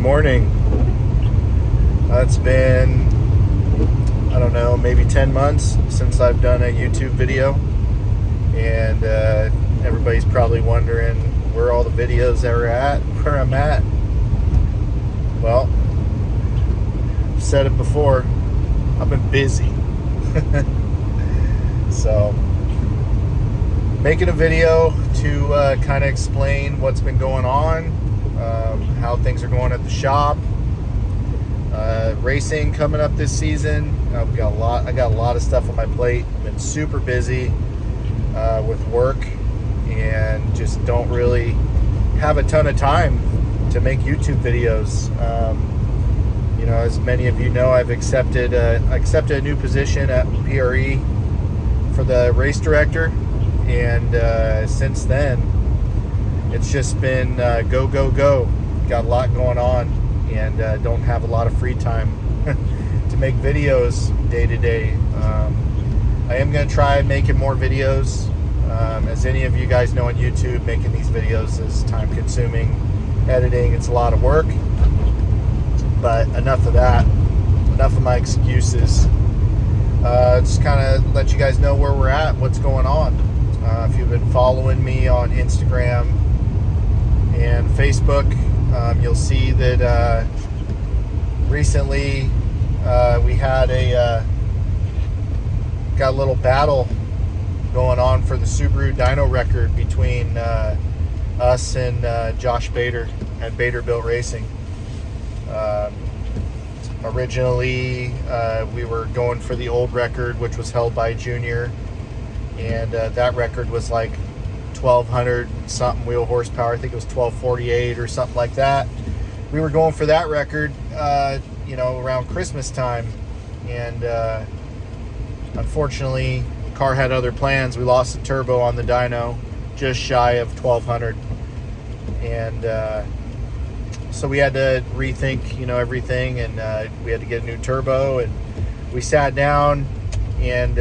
morning. It's been, I don't know, maybe 10 months since I've done a YouTube video, and everybody's probably wondering where all the videos are at, where I'm at. Well, I've said it before, I've been busy. So, making a video to kind of explain what's been going on, how things are going at the shop. Racing coming up this season. I got a lot of stuff on my plate. I've been super busy with work and just don't really have a ton of time to make YouTube videos. You know, as many of you know, I've accepted a new position at PRE for the race director, and since then it's just been go, go, go. Got a lot going on, and don't have a lot of free time to make videos day to day. I am going to try making more videos. As any of you guys know on YouTube, making these videos is time consuming. Editing, it's a lot of work. But enough of that. Enough of my excuses. Just kind of let you guys know where we're at, what's going on. If you've been following me on Instagram and Facebook, you'll see that recently we had got a little battle going on for the Subaru dyno record between us and Josh Bader at Bader Built Racing. Originally we were going for the old record, which was held by Junior, and that record was like 1200 something wheel horsepower. I think it was 1248 or something like that. We were going for that record you know, around Christmas time, and unfortunately the car had other plans. We lost the turbo on the dyno, just shy of 1200, and so we had to rethink, you know, everything, and we had to get a new turbo, and we sat down, and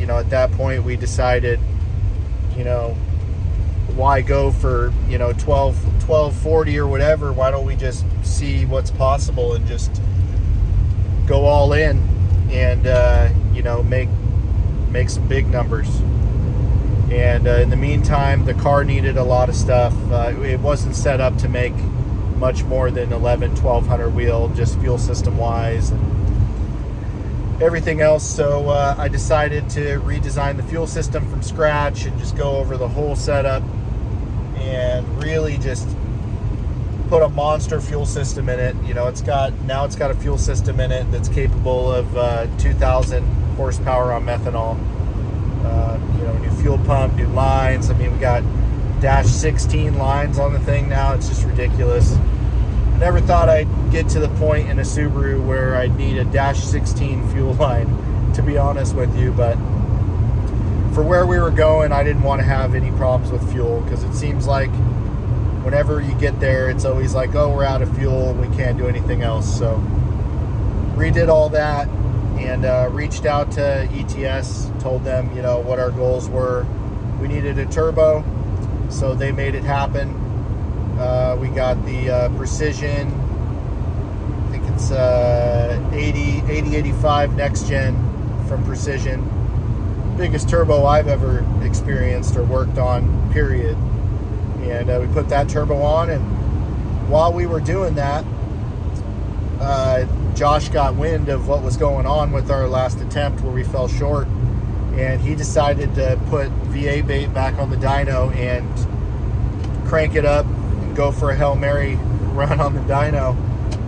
you know, at that point we decided, you know, why go for, you know, 1240 or whatever? Why don't we just see what's possible and just go all in and you know, make some big numbers. And in the meantime, the car needed a lot of stuff. It wasn't set up to make much more than 1200 wheel, just fuel system wise and everything else. So I decided to redesign the fuel system from scratch and just go over the whole setup and really just put a monster fuel system in it. You know, it's got a fuel system in it that's capable of 2000 horsepower on methanol. You know, new fuel pump, new lines. I mean, we got dash 16 lines on the thing now. It's just ridiculous. I never thought I'd get to the point in a Subaru where I'd need a dash 16 fuel line, to be honest with you. But for where we were going, I didn't want to have any problems with fuel, because it seems like whenever you get there, it's always like, oh, we're out of fuel, we can't do anything else. So redid all that, and reached out to ETS, told them, you know, what our goals were. We needed a turbo, so they made it happen. We got the Precision, I think it's 8085 next gen from Precision. Biggest turbo I've ever experienced or worked on, period. And we put that turbo on, and while we were doing that, Josh got wind of what was going on with our last attempt where we fell short, and he decided to put VA bait back on the dyno and crank it up and go for a Hail Mary run on the dyno.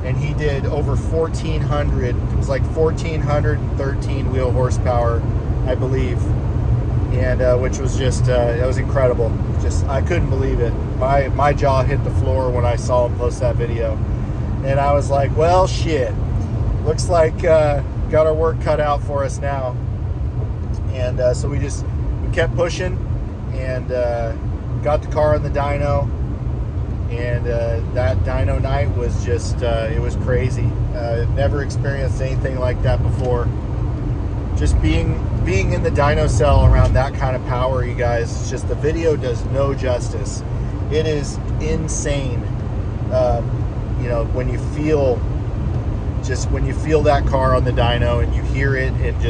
And he did over 1400. It was like 1413 wheel horsepower, I believe, and which was just it was incredible. Just, I couldn't believe it. My jaw hit the floor when I saw him post that video, and I was like, well, shit, looks like got our work cut out for us now. And so we kept pushing, and got the car on the dyno, and that dyno night was just it was crazy. Never experienced anything like that before. Just being in the dyno cell around that kind of power, you guys, it's just, the video does no justice. It is insane. You when you feel that car on the dyno and you hear it, and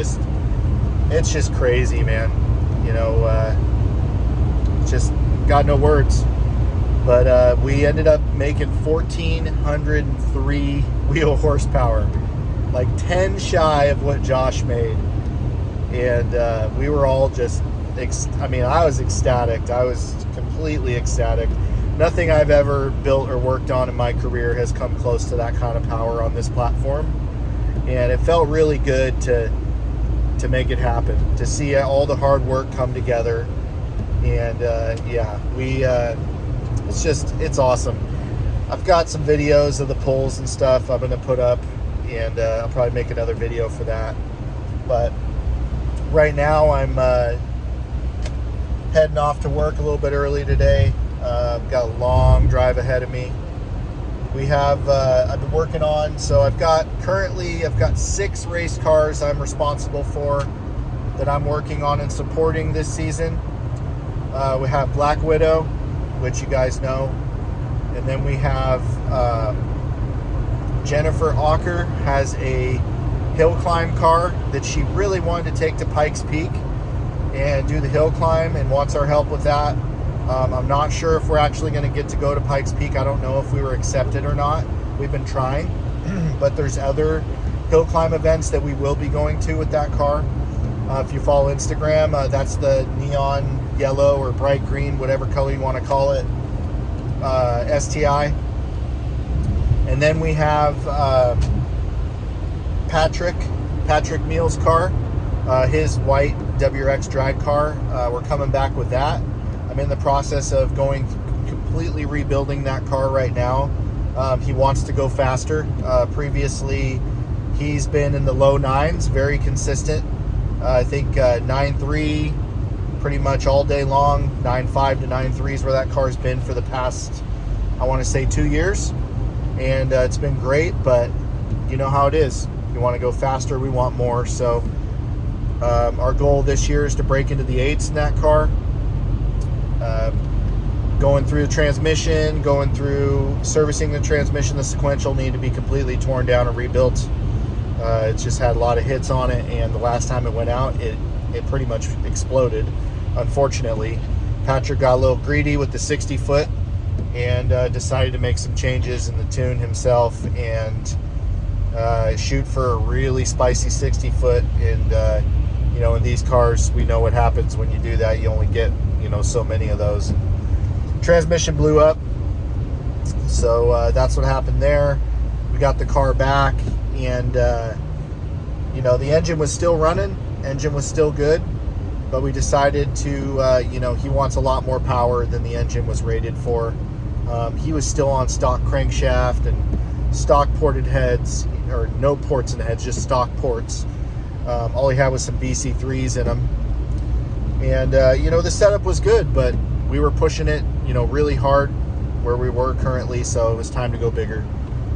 it's just crazy, man. Just got no words. But we ended up making 1,403 wheel horsepower, like 10 shy of what Josh made. And we were all just, I was ecstatic. I was completely ecstatic. Nothing I've ever built or worked on in my career has come close to that kind of power on this platform. And it felt really good to make it happen, to see all the hard work come together. And it's awesome. I've got some videos of the pulls and stuff I'm going to put up, and I'll probably make another video for that. But right now I'm heading off to work a little bit early today. I've got a long drive ahead of me. I've been working on, so I've got 6 race cars I'm responsible for that I'm working on and supporting this season. We have Black Widow, which you guys know, and then we have Jennifer Ocker has a hill climb car that she really wanted to take to Pikes Peak and do the hill climb, and wants our help with that. I'm not sure if we're actually going to get to go to Pikes Peak. I don't know if we were accepted or not. We've been trying, but there's other hill climb events that we will be going to with that car. If you follow Instagram, that's the neon yellow or bright green, whatever color you want to call it, STI. And then we have Patrick Meals' car, his white WRX drag car. We're coming back with that. I'm in the process of completely rebuilding that car right now. He wants to go faster. Previously, he's been in the low 9s, very consistent. I think 9.3 pretty much all day long. 9.5 to 9.3 is where that car's been for the past, I want to say, 2 years. And it's been great, but you know how it is. You want to go faster, we want more. So our goal this year is to break into the 8s in that car. Going through the transmission, going through servicing the transmission, the sequential need to be completely torn down and rebuilt. It's just had a lot of hits on it, and the last time it went out, it pretty much exploded. Unfortunately, Patrick got a little greedy with the 60-foot and decided to make some changes in the tune himself and shoot for a really spicy 60-foot. And in these cars, we know what happens when you do that. You only get so many of those. Transmission blew up, so that's what happened there. We got the car back, and the engine was still running, engine was still good, but we decided to he wants a lot more power than the engine was rated for. He was still on stock crankshaft and stock ported heads, or no ports in the heads, just stock ports. All he had was some BC3s in them, and the setup was good, but we were pushing it really hard where we were currently, so it was time to go bigger.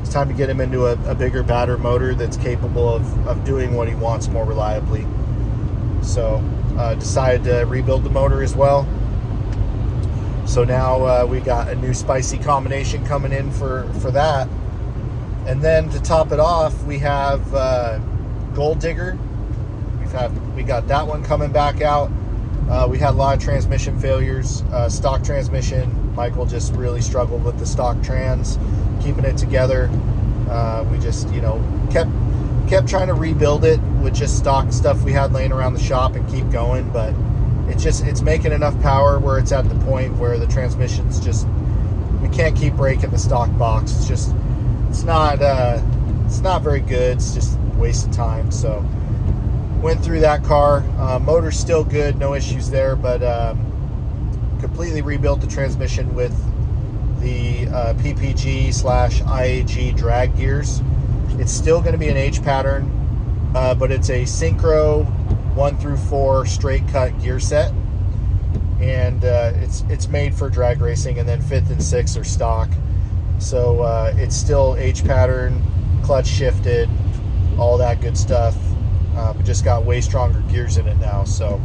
It's time to get him into a bigger batter motor that's capable of doing what he wants more reliably. So decided to rebuild the motor as well. So now we got a new spicy combination coming in for that. And then to top it off, we have Gold Digger. We got that one coming back out. We had a lot of transmission failures, stock transmission. Michael just really struggled with the stock trans, keeping it together. We just, kept trying to rebuild it with just stock stuff we had laying around the shop and keep going. But it's making enough power where it's at the point where the transmission's just, we can't keep breaking the stock box. It's not very good. It's just a waste of time. So went through that car. Motor's still good, no issues there, but completely rebuilt the transmission with the PPG/IAG drag gears. It's still going to be an H pattern, but it's a Synchro 1 through 4 straight cut gear set, and it's made for drag racing, and then 5th and 6th are stock. So it's still H pattern, clutch shifted, all that good stuff. But just got way stronger gears in it now. So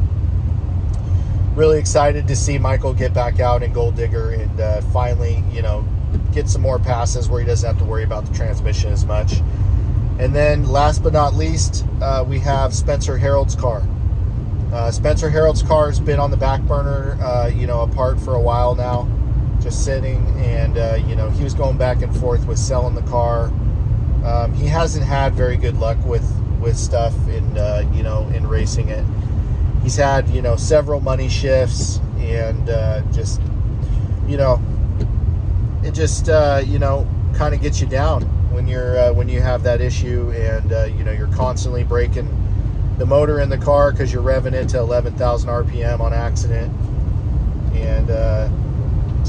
really excited to see Michael get back out in Gold Digger and finally, get some more passes where he doesn't have to worry about the transmission as much. And then last but not least, we have Spencer Harold's car. Spencer Harold's car has been on the back burner, apart for a while now, just sitting, and, he was going back and forth with selling the car. He hasn't had very good luck with stuff in racing it. He's had, several money shifts, and it just, kind of gets you down when you have that issue, and you're constantly breaking the motor in the car because you're revving it to 11,000 RPM on accident. And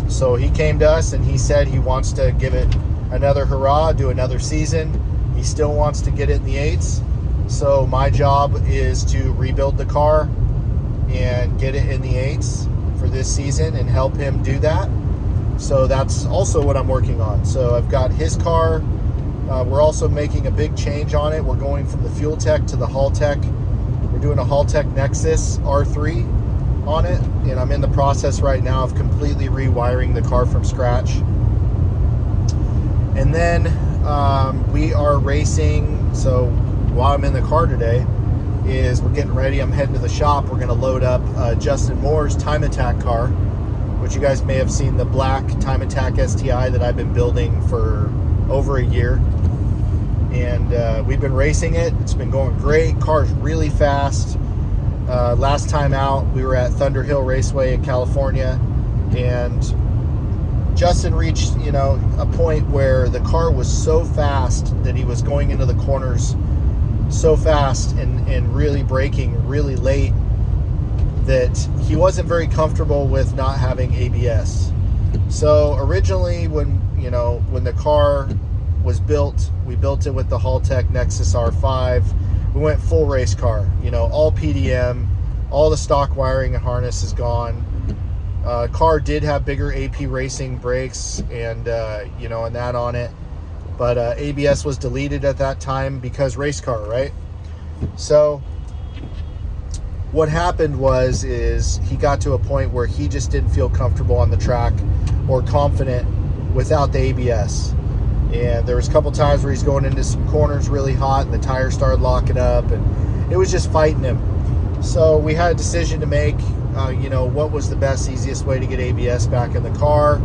so he came to us and he said he wants to give it another hurrah, do another season. He still wants to get it in the 8s. So my job is to rebuild the car and get it in the 8s for this season and help him do that. So that's also what I'm working on. So I've got his car. We're also making a big change on it. We're going from the Fuel Tech to the Haul Tech. We're doing a Haul Tech Nexus R3 on it, and I'm in the process right now of completely rewiring the car from scratch. And then we are racing. So while I'm in the car today, we're getting ready. I'm heading to the shop. We're going to load up Justin Moore's Time Attack car, which you guys may have seen, the black Time Attack STI that I've been building for over a year. And we've been racing it. It's been going great. Car's really fast. Last time out, we were at Thunder Hill Raceway in California, and Justin reached, a point where the car was so fast that he was going into the corners so fast and really braking really late that he wasn't very comfortable with not having ABS. So originally when the car was built, we built it with the Haltech Nexus R5. We went full race car, all PDM, all the stock wiring and harness is gone. Car did have bigger AP Racing brakes and and that on it, but ABS was deleted at that time because race car, right? So what happened is he got to a point where he just didn't feel comfortable on the track or confident without the ABS. And there was a couple times where he's going into some corners really hot and the tires started locking up, and it was just fighting him. So we had a decision to make. What was the best, easiest way to get ABS back in the car?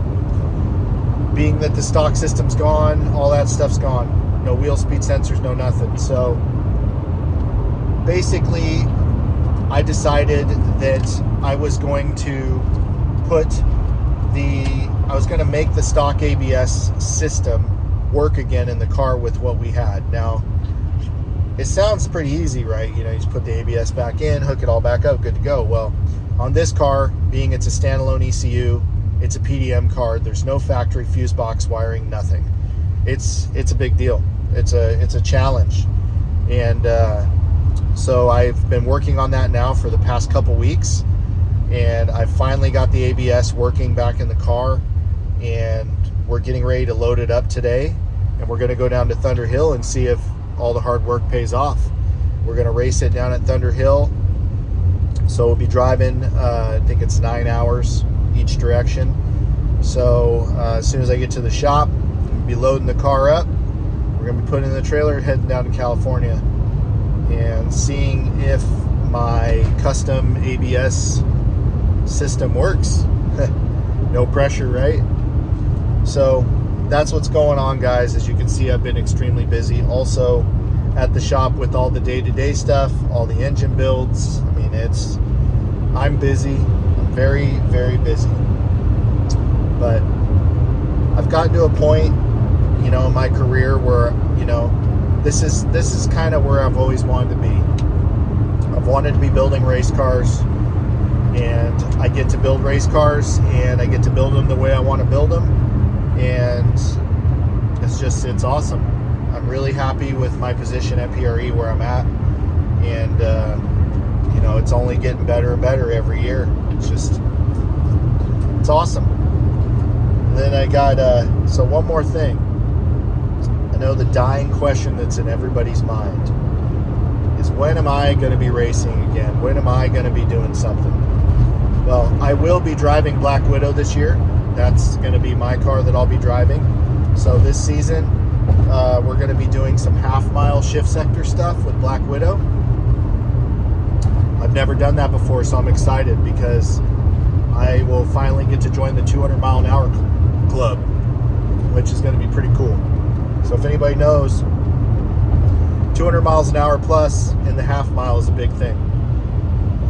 Being that the stock system's gone, all that stuff's gone. No wheel speed sensors, no nothing. So basically, I decided that I was going to make the stock ABS system work again in the car with what we had. Now, it sounds pretty easy, right? You just put the ABS back in, hook it all back up, good to go. Well, on this car, being it's a standalone ECU, it's a PDM car, there's no factory fuse box wiring, nothing. It's a big deal. It's a challenge. And so I've been working on that now for the past couple weeks, and I finally got the ABS working back in the car, and we're getting ready to load it up today, and we're going to go down to Thunder Hill and see if all the hard work pays off. We're going to race it down at Thunder Hill. So we'll be driving, I think it's 9 hours each direction. So as soon as I get to the shop, we'll be loading the car up. We're going to be putting in the trailer, heading down to California, and seeing if my custom ABS system works. No pressure, right? So that's what's going on, guys. As you can see, I've been extremely busy. Also at the shop with all the day-to-day stuff, all the engine builds. I mean, I'm busy. I'm very, very busy. But I've gotten to a point, in my career where, this is kind of where I've always wanted to be. I've wanted to be building race cars, and I get to build race cars, and I get to build them the way I want to build them, and it's awesome. I'm really happy with my position at PRE where I'm at, and it's only getting better and better every year. It's awesome. And then I got so one more thing. I know the dying question that's in everybody's mind is, when am I going to be racing again? When am I going to be doing something? Well, I will be driving Black Widow this year. That's going to be my car that I'll be driving. So this season, we're going to be doing some half-mile shift sector stuff with Black Widow. I've never done that before, so I'm excited because I will finally get to join the 200 mile an hour club, which is going to be pretty cool. So if anybody knows, 200 miles an hour plus in the half mile is a big thing.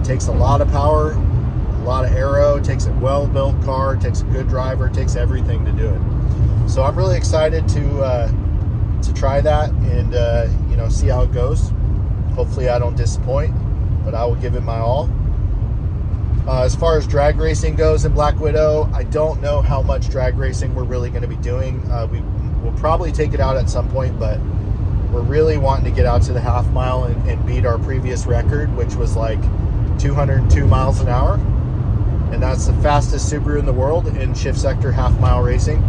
It takes a lot of power, a lot of aero, it takes a well-built car, it takes a good driver, it takes everything to do it. So I'm really excited to try that and see how it goes. Hopefully I don't disappoint, but I will give it my all. As far as drag racing goes in Black Widow, I don't know how much drag racing we're really going to be doing. We'll probably take it out at some point, but we're really wanting to get out to the half mile and beat our previous record, which was like 202 miles an hour. And that's the fastest Subaru in the world in shift sector half mile racing.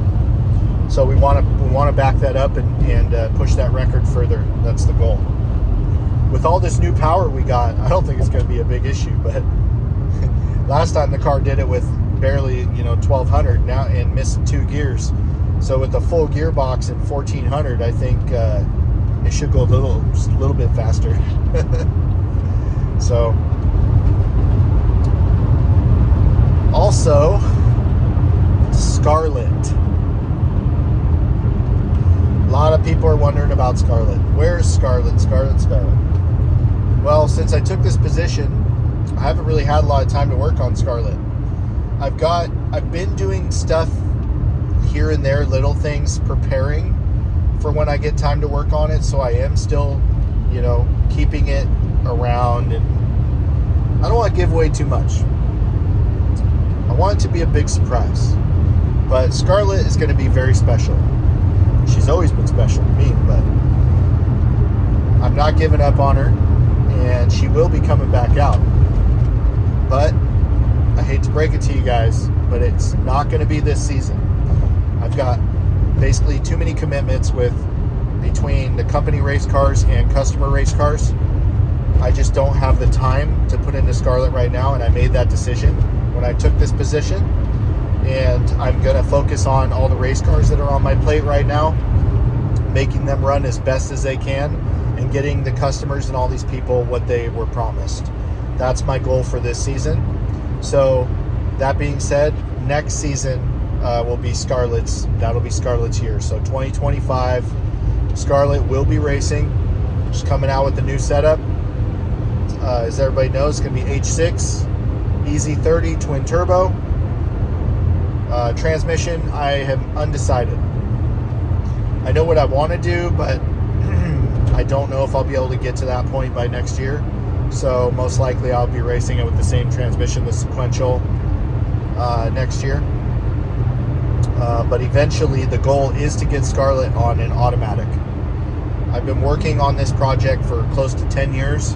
So we want to back that up and push that record further. That's the goal. With all this new power we got, I don't think it's going to be a big issue, but last time the car did it with barely 1200 now and missed 2 gears. So with the full gearbox and 1400, I think it should go just a little bit faster. So also Scarlet. A lot of people are wondering about Scarlet. Where's Scarlet? Scarlet. Well, since I took this position, I haven't really had a lot of time to work on Scarlet. I've been doing stuff here and there, little things, preparing for when I get time to work on it. So I am still, keeping it around, and I don't want to give away too much. I want it to be a big surprise. But Scarlet is going to be very special. She's always been special to me, but I'm not giving up on her, and she will be coming back out. But I hate to break it to you guys, but it's not going to be this season. I've got basically too many commitments between the company race cars and customer race cars. I just don't have the time to put into Scarlet right now, and I made that decision when I took this position. And I'm going to focus on all the race cars that are on my plate right now, making them run as best as they can, and getting the customers and all these people what they were promised. That's my goal for this season. So that being said, next season will be Scarlet's. That'll be Scarlet's year. So 2025, Scarlet will be racing. She's coming out with the new setup. As everybody knows, it's going to be H6, EZ30 twin turbo. Transmission, I am undecided. I know what I want to do, but I don't know if I'll be able to get to that point by next year. So most likely I'll be racing it with the same transmission, the sequential, next year. But eventually the goal is to get Scarlet on an automatic. I've been working on this project for close to 10 years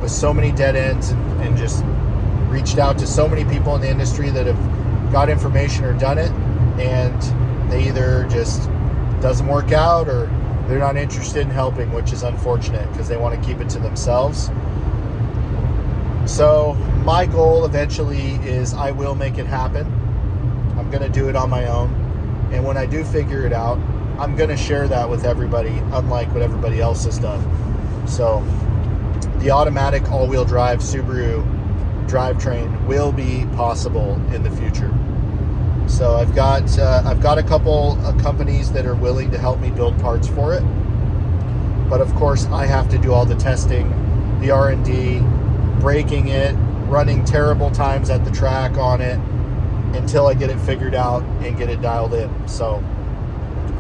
with so many dead ends, and just reached out to so many people in the industry that have got information or done it, and they either just doesn't work out or they're not interested in helping, which is unfortunate because they want to keep it to themselves. So my goal eventually is I will make it happen. I'm going to do it on my own. And when I do figure it out, I'm going to share that with everybody, unlike what everybody else has done. So the automatic all-wheel drive Subaru drivetrain will be possible in the future. So I've got a couple of companies that are willing to help me build parts for it. But of course, I have to do all the testing, the R&D, breaking it, running terrible times at the track on it until I get it figured out and get it dialed in. So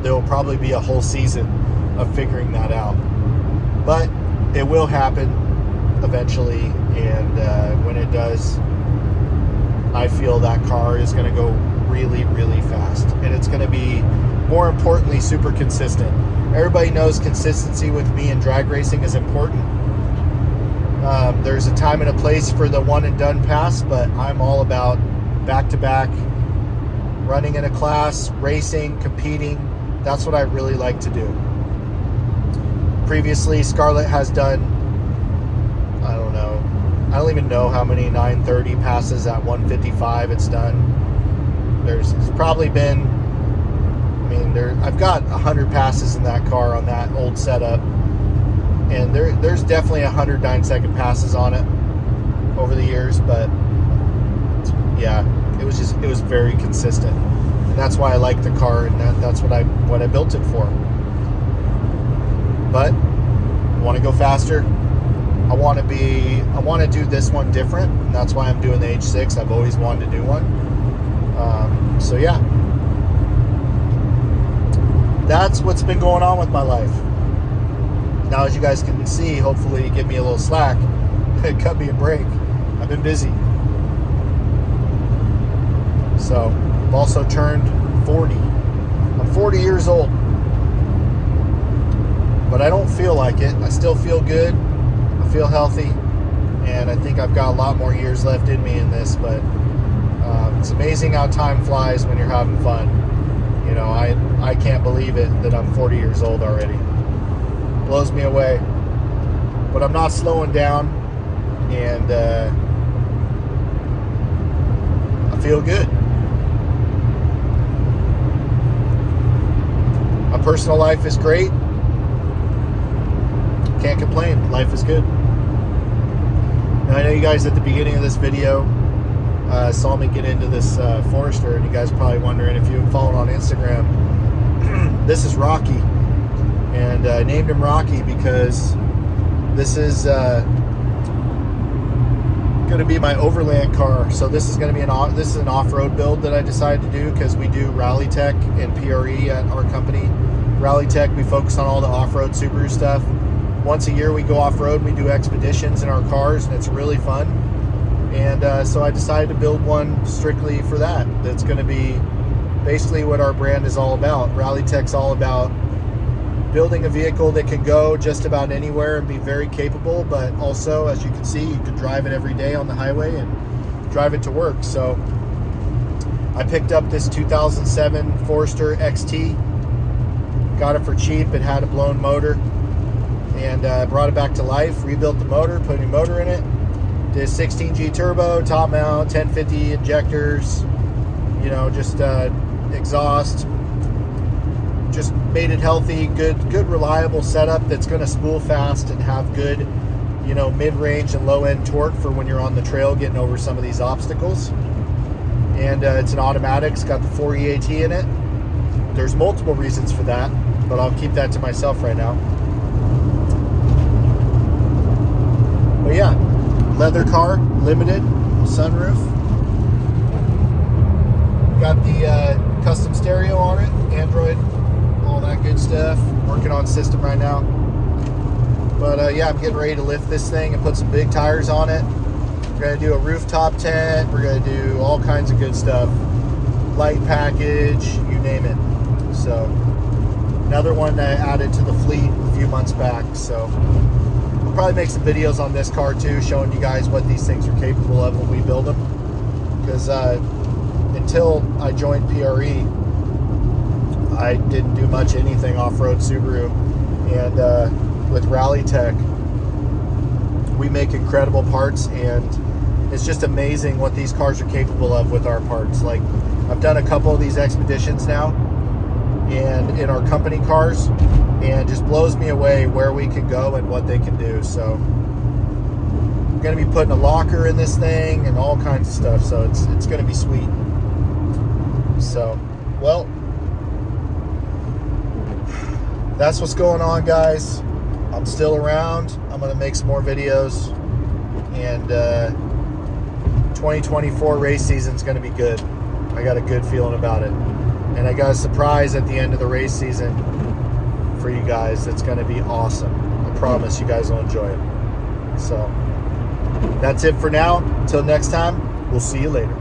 there will probably be a whole season of figuring that out. But it will happen eventually, and when it does, I feel that car is going to go really, really fast, and it's going to be, more importantly, super consistent. Everybody knows consistency with me in drag racing is important. There's a time and a place for the one and done pass, but I'm all about back-to-back, running in a class, racing, competing. That's what I really like to do. Previously, Scarlet has done, I don't know, I don't even know how many 930 passes at 155 it's done. It's probably been, I mean, I've got 100 passes in that car on that old setup, and there's definitely 100 9-second passes on it over the years, but yeah, it was very consistent, and that's why I like the car, and that's what I built it for. But I want to go faster. I want to do this one different, and that's why I'm doing the H6. I've always wanted to do one. So yeah, that's what's been going on with my life. Now, as you guys can see, hopefully you give me a little slack, cut me a break. I've been busy. So I've also turned 40. I'm 40 years old, but I don't feel like it. I still feel good. I feel healthy, and I think I've got a lot more years left in me in this, but it's amazing how time flies when you're having fun. You know, I can't believe it that I'm 40 years old already. Blows me away. But I'm not slowing down, and I feel good. My personal life is great. Can't complain. Life is good. Now, I know you guys at the beginning of this video saw me get into this Forester, and you guys are probably wondering, if you followed on Instagram, this is Rocky, and I named him Rocky because this is going to be my overland car. So this is going to be this is an off-road build that I decided to do, because we do Rally Tech and PRE at our company. Rally Tech, we focus on all the off-road Subaru stuff. Once a year we go off-road, we do expeditions in our cars, and it's really fun. And so I decided to build one strictly for that. That's going to be basically what our brand is all about. Rally Tech's all about building a vehicle that can go just about anywhere and be very capable, but also, as you can see, you can drive it every day on the highway and drive it to work. So I picked up this 2007 Forester XT, got it for cheap. It had a blown motor, and brought it back to life, rebuilt the motor, put a new motor in it, did 16G turbo, top mount, 1050 injectors, you know, just exhaust, just made it healthy, good reliable setup that's going to spool fast and have good, you know, mid-range and low-end torque for when you're on the trail getting over some of these obstacles. And it's an automatic. It's got the 4EAT in it. There's multiple reasons for that, but I'll keep that to myself right now. But yeah, leather car, limited, sunroof. Got the custom stereo on it, Android, all that good stuff. Working on system right now. But yeah, I'm getting ready to lift this thing and put some big tires on it. We're going to do a rooftop tent. We're going to do all kinds of good stuff. Light package, you name it. So, another one that I added to the fleet a few months back. So, we'll probably make some videos on this car too, showing you guys what these things are capable of when we build them. Because until I joined PRE, I didn't do much anything off-road Subaru. And with Rally Tech, we make incredible parts, and it's just amazing what these cars are capable of with our parts. Like, I've done a couple of these expeditions now, and in our company cars, and just blows me away where we can go and what they can do. So I'm going to be putting a locker in this thing and all kinds of stuff, so it's going to be sweet. So, well, that's what's going on, guys. I'm still around. I'm going to make some more videos, and 2024 race season is going to be good. I got a good feeling about it. And I got a surprise at the end of the race season for you guys. It's going to be awesome. I promise you guys will enjoy it. So that's it for now. Until next time, we'll see you later.